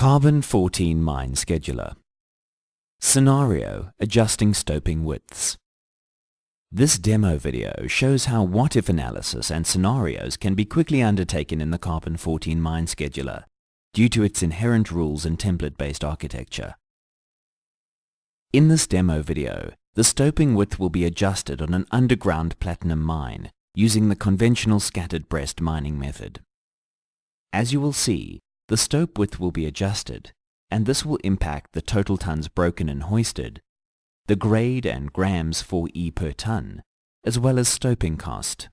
Carbon-14 Mine Scheduler. Scenario: Adjusting stoping widths. This demo video shows how what-if analysis and scenarios can be quickly undertaken in the Carbon-14 Mine Scheduler due to its inherent rules and template-based architecture. In this demo video, the stoping width will be adjusted on an underground platinum mine using the conventional scattered breast mining method. As you will see, the stope width will be adjusted, and this will impact the total tons broken and hoisted, the grade and grams 4E per ton, as well as stoping cost.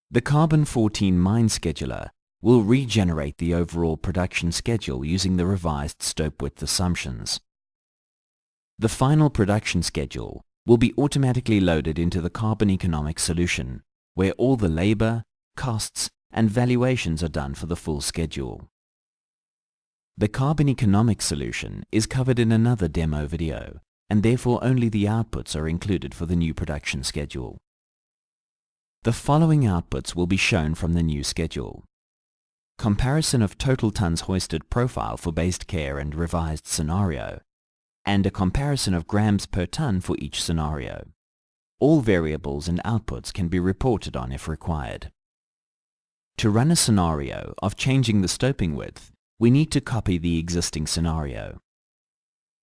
The Carbon-14 Mine Scheduler will regenerate the overall production schedule using the revised stope width assumptions. The final production schedule will be automatically loaded into the carbon economic solution, where all the labor, costs, and valuations are done for the full schedule. The carbon economic solution is covered in another demo video, and therefore only the outputs are included for the new production schedule. The following outputs will be shown from the new schedule: comparison of total tons hoisted profile for based care and revised scenario, and a comparison of grams per ton for each scenario. All variables and outputs can be reported on if required. To run a scenario of changing the stoping width, we need to copy the existing scenario.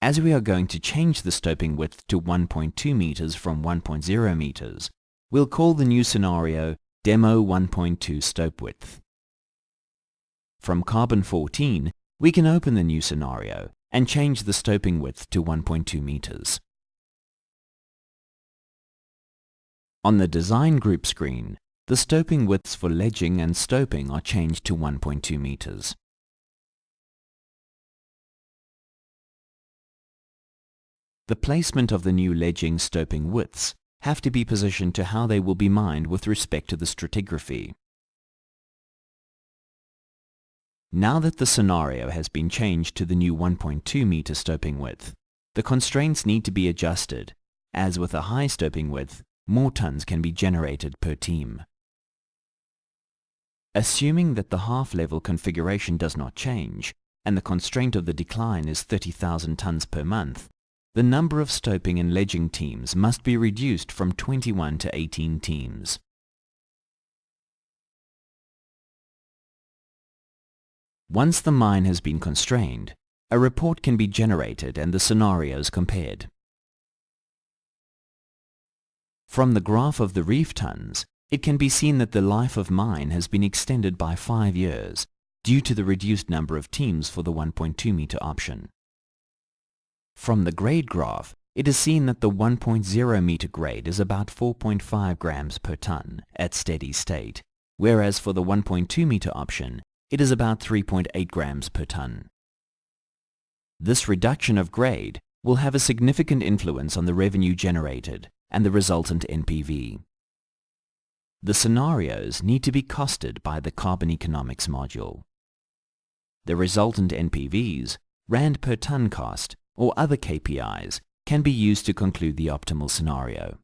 As we are going to change the stoping width to 1.2 meters from 1.0 meters, we'll call the new scenario Demo 1.2 Stope Width. From Carbon-14, we can open the new scenario and change the stoping width to 1.2 meters. On the Design Group screen, the stoping widths for ledging and stoping are changed to 1.2 meters. The placement of the new ledging stoping widths have to be positioned to how they will be mined with respect to the stratigraphy. Now that the scenario has been changed to the new 1.2 meter stoping width, the constraints need to be adjusted, as with a high stoping width, more tons can be generated per team. Assuming that the half-level configuration does not change, and the constraint of the decline is 30,000 tons per month, the number of stoping and ledging teams must be reduced from 21 to 18 teams. Once the mine has been constrained, a report can be generated and the scenarios compared. From the graph of the reef tons, it can be seen that the life of mine has been extended by 5 years due to the reduced number of teams for the 1.2 meter option. From the grade graph, it is seen that the 1.0 meter grade is about 4.5 grams per ton at steady state, whereas for the 1.2 meter option, it is about 3.8 grams per ton. This reduction of grade will have a significant influence on the revenue generated and the resultant NPV. The scenarios need to be costed by the carbon economics module. The resultant NPVs, Rand per ton cost, or other KPIs can be used to conclude the optimal scenario.